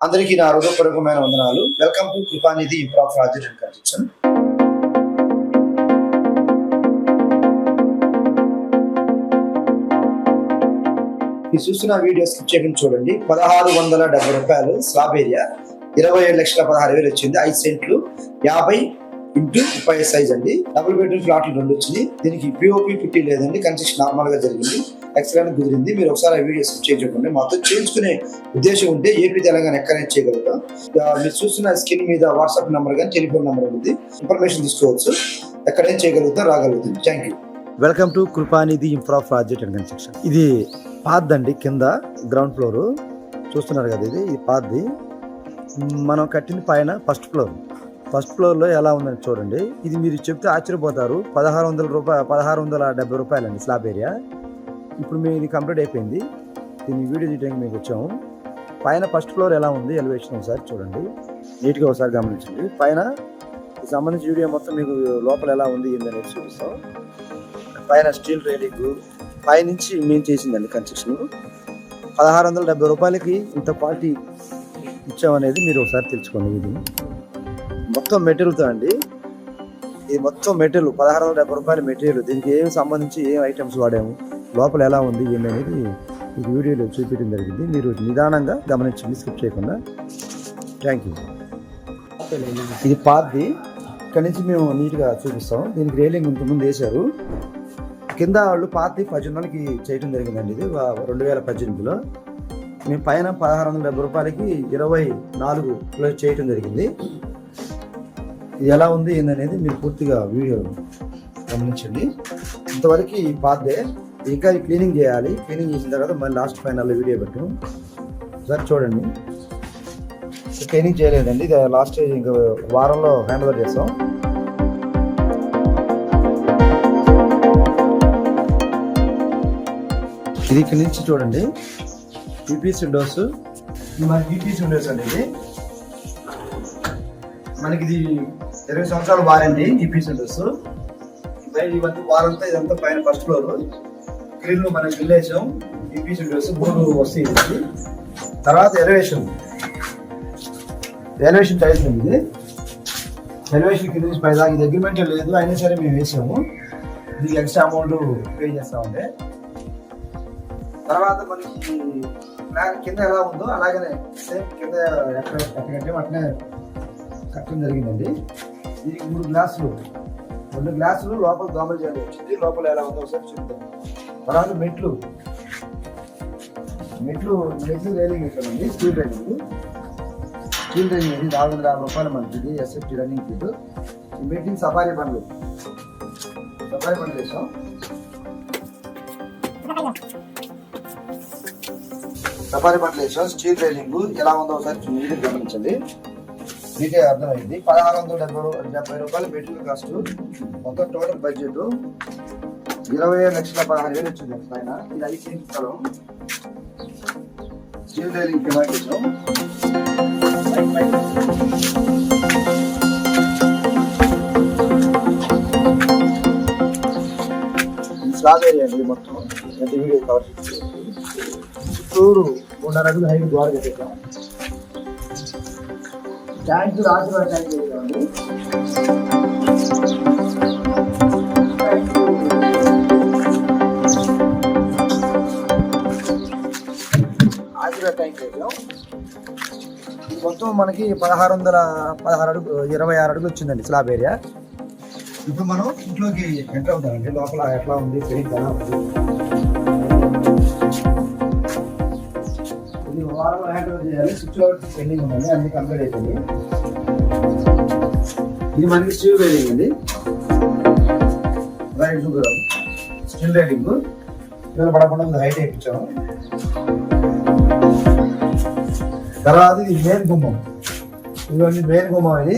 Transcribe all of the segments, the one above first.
అందరికీ నా హృదయపూర్వకమైన వందనాలు. Welcome to Kripanidhi improve project and construction. ఈ చూస్తున్న వీడియో స్కిప్ చేయకుండా చూడండి. 1670 రూపాయలు స్లాబ్ ఏరియా, 27,16,000 వచ్చింది. 5 సెంట్లు 50x30 సైజ్ అండి. డబుల్ బెడ్రూమ్ ఫ్లాట్లు 2 వచ్చింది. దీనికి పిఓపి పుట్టి లేదండి, కన్స్ట్రక్షన్ నార్మల్ గా జరిగింది. ఎక్సలెంట్ కుదిరింది. మీరు ఒకసారి ఆ వీడియో స్కిప్ చేయకుండా మాతో చేయించుకునే ఉద్దేశం ఉంటే ఏపీ తెలంగాణ ఎక్కడైనా చేయగలుగుతాం. మీరు చూస్తున్న స్క్రీన్ మీద వాట్సాప్ నెంబర్ కానీ టెలిఫోన్ నెంబర్ ఉంది, ఇన్ఫర్మేషన్ తీసుకోవచ్చు. ఎక్కడైనా చేయగలుగుతాం, రాగలుగుతాం. Thank you. Welcome to Kripanidhi improve project and construction. ఇది పాద్దండి, కింద గ్రౌండ్ ఫ్లోర్ చూస్తున్నారు కదా. ఇది పాద్ది. మనం కట్టిన పైన ఫస్ట్ ఫ్లోర్లో ఎలా ఉందని చూడండి. ఇది మీరు చెప్తే ఆశ్చర్యపోతారు. 1670 రూపాయలండి స్లాబ్ ఏరియా. ఇప్పుడు మేము ఇది కంప్లీట్ అయిపోయింది. దీన్ని వీడియో తీయడానికి మీకు వచ్చాము. పైన ఫస్ట్ ఫ్లోర్ ఎలా ఉంది ఎలివేషన్ ఒకసారి చూడండి, నీట్గా ఒకసారి గమనించండి. పైన సంబంధించిన వీడియో మొత్తం మీకు లోపల ఎలా ఉంది ఏందనేది చూపిస్తాం. పైన స్టీల్ రైలింగ్ పైనుంచి మేము చేసిందండి కన్స్ట్రక్షన్. 1670 రూపాయలకి ఇంత క్వాలిటీ ఇచ్చామనేది మీరు ఒకసారి తెలుసుకోండి. ఇది మొత్తం మెటీరియల్తో అండి. ఇది మొత్తం మెటీరియల్ 1670 రూపాయల మెటీరియల్. దీనికి ఏమి సంబంధించి ఏం ఐటమ్స్ వాడాము, లోపల ఎలా ఉంది ఏంటి అనేది మీకు వీడియోలో చూపించడం జరిగింది. మీరు నిదానంగా గమనించండి, స్కిప్ చేయకుండా. Thank you. ఇది పాద్ది. ఇక్కడ నుంచి మేము నీట్గా చూపిస్తాం. దీనికి రైలింగ్ ఇంతకుముందు వేశారు. కింద వాళ్ళు పాతి 18 చేయడం జరిగిందండి. ఇది 2018లో మేము పైన 1670 రూపాయలకి 24 చేయడం జరిగింది. ఇది ఎలా ఉంది ఏందనేది మీరు పూర్తిగా వీడియో గమనించండి. ఇంతవరకు ఈ పాతే ఇంకా క్లీనింగ్ చేయాలి. క్లీనింగ్ చేసిన తర్వాత మళ్ళీ లాస్ట్ ఫైనల్లో వీడియో పెట్టాం. ఒకసారి చూడండి. క్లీనింగ్ చేయలేదండి, ఇది లాస్ట్ ఇంకా వారంలో హ్యాండ్ ఓవర్ చేస్తాం. ఇది ఇక్కడి నుంచి చూడండి. పీపీసీ విండోస్, మన పీపీసీ విండోస్ అండి. ఇది మనకి ఇది 20 సంవత్సరాల వారంటీ పీపీసీ విండోస్. ఇవన్నీ వారంతా ఇదంతా పైన ఫస్ట్ ఫ్లోర్ గ్రిల్ మనం గ్రిల్ వేసాం. పీపీసీ విండోస్ 3 వస్తాయి. తర్వాత ఎలివేషన్ టైల్స్ అండి. ఇది ఎలివేషన్ కింద నుంచి పై దాకా ఇది అగ్రిమెంట్ లేదు, అయినా సరే మేము వేసాము. దీనికి ఎక్స్ట్రా అమౌంట్ పే చేస్తామంటే. తర్వాత మనకి ప్లాన్ కింద ఎలా ఉందో అలాగనే సేమ్ కింద ఎక్కడంటే అట్నే కట్టడం జరిగిందండి. దీనికి 3 గ్లాసులు, 2 గ్లాసులు లోపల దోమలు చేయాలి వచ్చింది. లోపల ఎలా ఉందో ఒకసారి చూద్దాం. తర్వాత మెట్లు రైలింగ్ వేసామండి. స్టీల్ రైలింగ్ ఇది 450 రూపాయలు మంచిది. SFT running feet. Meeting safari బండ్లు వేసాం. స్టీల్ రైలింగ్ ఎలా ఉందో ఒకసారి నీట్గా గమనించండి. నీట్గా అర్థమైంది. 1670 రూపాయలు మెటీరియల్ కాస్ట్. మొత్తం టోటల్ బడ్జెట్ 27,16,000 వచ్చింది. పైన ఇది 5 సెంట్ల స్థలం. స్టీల్ రైలింగ్ డిమాండ్ చేసాం. స్లాబ్ ఏరియా అండి. మొత్తం వీడియో కవర్ చేసి చుట్టూరు 2.5 అడుగులు హైట్ ద్వారా పెట్టేసాం. ట్యాంక్ రాజువారి ట్యాంక్ చేసామండి. ఆజువారి ట్యాంక్ చేసాం. ఇది మొత్తం మనకి 26 అడుగులు వచ్చిందండి స్లాబ్ ఏరియా. ఇప్పుడు మనం ఇంట్లోకి ఎంటర్ అవుతామండి. లోపల ఎట్లా ఉంది, పెయింట్ ఎలా ఉంది. ఇది వారంలో హ్యాండ్ ఓవర్ చేయాలి. స్విచ్ అవుట్ పెండింగ్ ఉందండి, అన్ని కంప్లీట్ అయిపోయింది. ఇది మనకి స్టీల్ రైలింగ్ అండి. స్టీల్ రైలింగ్ పడకుండా హైట్ వేయించాము. తర్వాత ఇది మెయిన్ గుమ్మం. ఇవన్నీ మెయిన్ గుమ్మం. ఇది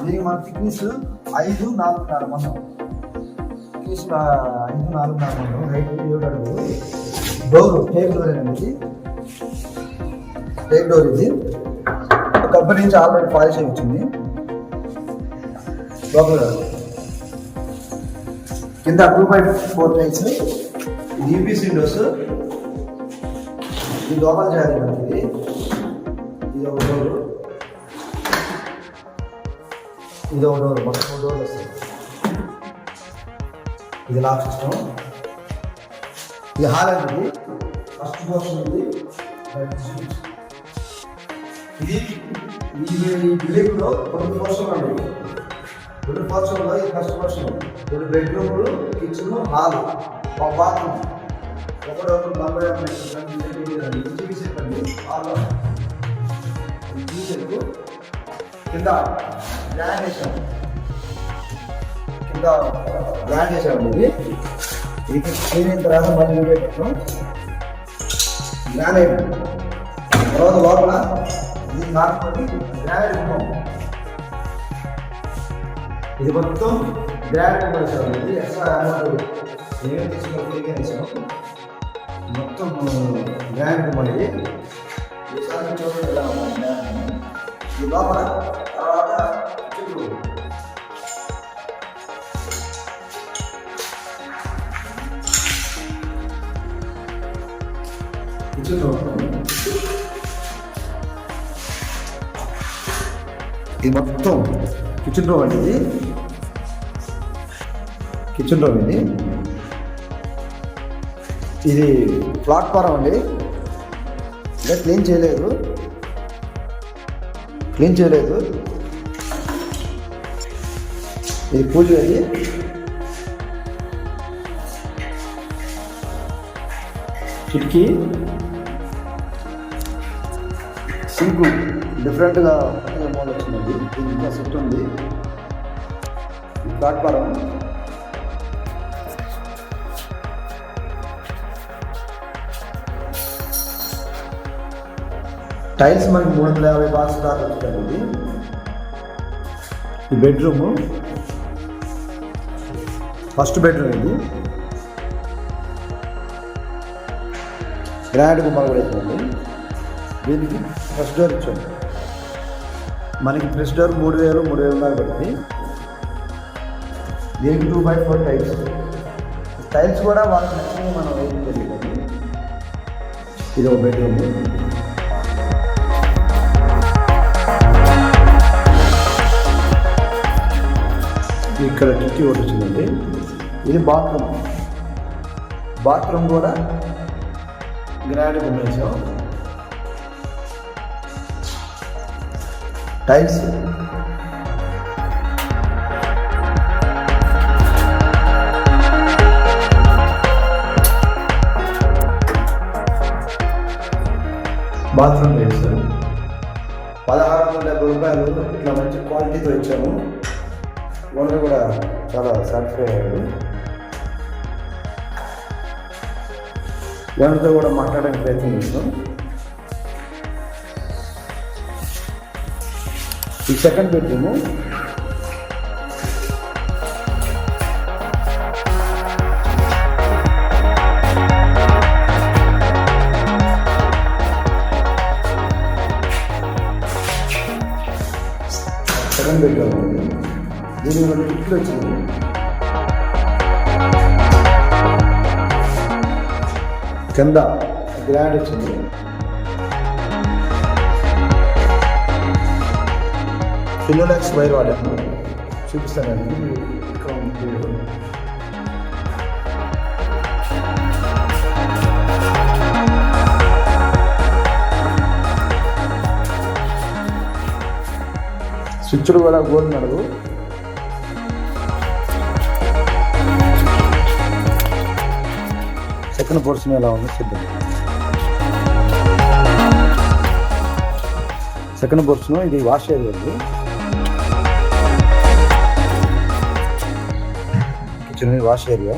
దీనికి మన థిక్నెస్ 5.4 మందం. థిక్నెస్ 5.4 మందం. హైట్ 7 అడుగులు. డోర్ టేక్ డోర్ అనేది టేక్ డోర్. ఇది కంపెనీ నుంచి ఆల్రెడీ పాలిష్ అయి వచ్చింది. లోపల కింద 2x4 టైల్స్, ఇది యూపీసీ విండోస్, ఇది లోపల చేయాలి మనకి. ఇది ఒక డోరు, ఇది ఒక డోర్, మొత్తం 3 డోర్లు వస్తాయి. ఇది లాక్ సిస్టమ్. ఇది హాల్ అనేది ఫస్ట్ పోర్షన్ ఉంది. ఇది ఈ బిల్డింగ్లో 2 పోర్షన్లు ఉన్నాయి. 2 పోర్షన్లో ఇది ఫస్ట్ పోర్షన్, 2 బెడ్రూమ్లు, కిచెన్, హాల్, ఒక బాత్రూమ్, ఒకటో 40 చెప్పండి. హాల్లో కింద గ్రాండ్ వేసాము, కింద గ్రాండ్ వేసాము. ఇది క్లీన్ అయిన తర్వాత మళ్ళీ పెట్టాము గ్రానైట్. తర్వాత లోపల ఇది నాటుకొని గ్రానైట్ ఉన్నాము. ఇది మొత్తం గ్రానైట్ వేసాము. ఇది ఎక్స్ట్రా అమౌంట్ ఏమేమి తీసుకుని తిరిగి వేసాము. మొత్తం గ్రానైట్ మళ్ళీ ఈసారి చూడండి ఎలా ఉంది. ఈ లోపల తర్వాత చుట్టూ ఇది మొత్తం కిచెన్ రూమ్ అండి. ఇది కిచెన్ రూమ్. ఇది ప్లాట్ఫారం అండి. ఇంకా క్లీన్ చేయలేదు. ఇది పూజ గది. కిటికీ, సింకు డిఫరెంట్గా మోడల్ వచ్చిందండి. ఇది ఇంకా సెట్ ఉంది. ప్లాట్ఫారం, టైల్స్ మనకి 350 బాక్స్ దాకా వచ్చిందండి. ఈ బెడ్రూము, ఫస్ట్ బెడ్రూమ్. ఇది గ్రాండ్ గుమ్మలు కూడా ఇచ్చిందండి. దీనికి ఫస్ట్ డోర్ ఇచ్చాము. మనకి ఫస్ట్ డోర్ 3000 దాకా పడుతుంది. దీనికి 2x4 టైల్స్. టైల్స్ కూడా వాళ్ళకి నచ్చింది మనం వేయడం జరిగింది. ఇది ఒక బెడ్రూమ్. ఇక్కడ కిటికీ ఒకటి వచ్చిందండి. ఇది బాత్రూమ్ కూడా గ్రాండ్ గుమ్మేసాం. టైల్స్, బాత్రూమ్ టైల్స్ 1670 రూపాయలు. ఇట్లా మంచి క్వాలిటీతో ఇచ్చాము. ఓనర్ కూడా చాలా సాటిస్ఫై అయ్యాడు. ఓనర్తో కూడా మాట్లాడడానికి ప్రయత్నం చేస్తాం. ఈ సెకండ్ బెడ్రూము, దీనికి 2 కిటికీలు వచ్చింది. కింద గ్రాండ్ వచ్చింది. ఫినోలెక్స్ వైర్ వాడాను, చూపిస్తానండి. స్విచ్లు కూడా గోల్డ్ నడుగు. సెకండ్ పోర్షన్ ఎలా ఉంది చూద్దాం. సెకండ్ పోర్షన్ ఇది wash area. Kitchen wash area.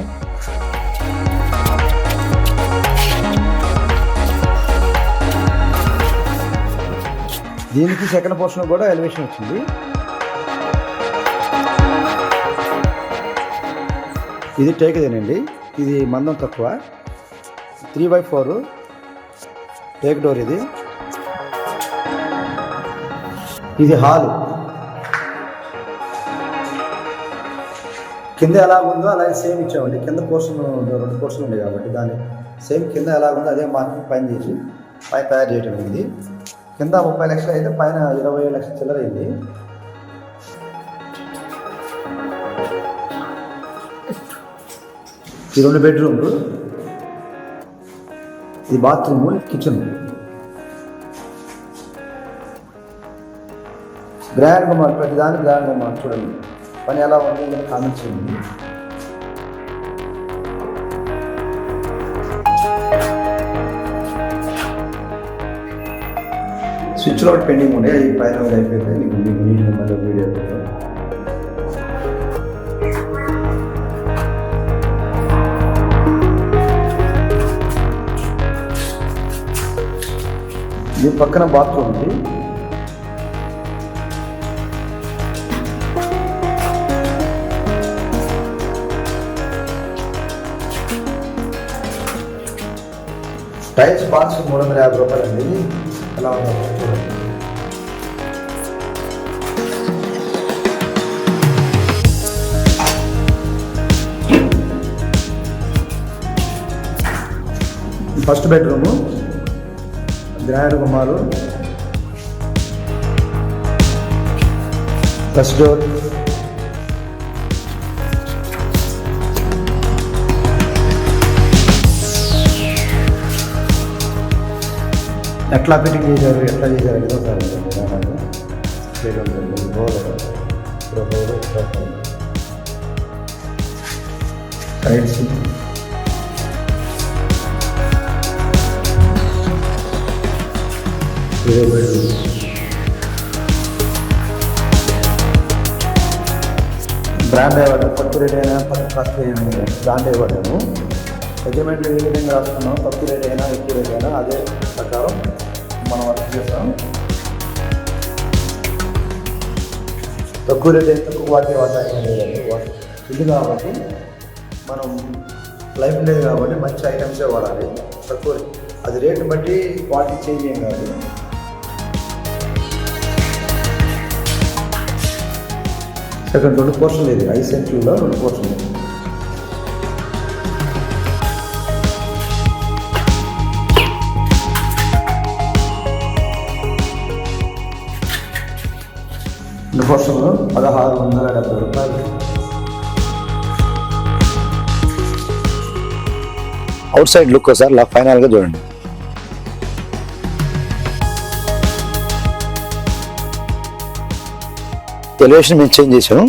దీనికి సెకండ్ పోర్షన్ కూడా ఎలివేషన్ వచ్చింది. ఇది టేక్దేనండి. ఇది మందం తక్కువ, 3x4 టేక్ డోర్. ఇది హాలు. కింద ఎలా ఉందో అలాగే సేమ్ ఇచ్చామండి. కింద పోర్షన్ 2 పోర్షన్ ఉంది కాబట్టి దాన్ని సేమ్ కింద ఎలా ఉందో అదే మార్కింగ్ పైన చేసి పైన తయారు చేయడం అయింది. కింద 30 లక్షలు అయితే పైన 27 లక్షల చిల్లర అయింది. ఈ 2 బెడ్రూమ్లు, ఇది బాత్రూము, కిచెన్. గ్రాండ్గా మాకు ప్రతిదాన్ని గ్రాండ్గా మాకు చూడండి. పని ఎలా ఉంది కామెంట్స్ చేయండి. స్విచ్ లోడ్ పెండింగ్ ఉండే, అది పైన అయిపోయింది. మీకు నీట్గా మళ్ళీ వీడియో పెడతాం. ఈ పక్కన బాత్రూమ్ ఉంది. టైల్స్ బాక్స్ 350 రూపాయలు అండి. ఎలా ఉందో చూడండి. ఫస్ట్ బెడ్రూము, గ్రాండ్ గుమ్మాలు, ఫస్ట్ డోర్, ఎట్లా ఫిట్టింగ్ చేశారు, ఎట్లా చేశారు అనేది ఒకసారి టైల్స్, బ్రాండ్ అయ్యాడు. తక్కువ రేట్ అయినా కాస్ట్ బ్రాండ్ అయ్యాము. అగ్రిమెంట్లు ఏ విధంగా రాస్తున్నాం, తక్కువ రేట్ అయినా ఎక్కువ రేట్ అయినా అదే ప్రకారం మనం వర్క్ చేస్తాం. తక్కువ రేట్ అయితే తక్కువ క్వాలిటీ వాడటానికి ఇది కాబట్టి మనం లైఫ్ లేదు కాబట్టి మంచి ఐటమ్సే వాడాలి. తక్కువ అది రేటుని బట్టి క్వాలిటీ చేంజ్ ఏం కాదు. సెకండ్ 2 పోర్షన్లు, ఇది 5 సెంట్లలో 2 పోర్షన్లు. పోర్షన్లు 1670 రూపాయలు. అవుట్ సైడ్ లుక్ సార్ ఫైనల్గా చూడండి. ఎలివేషన్ మేము చేంజ్ చేసాము.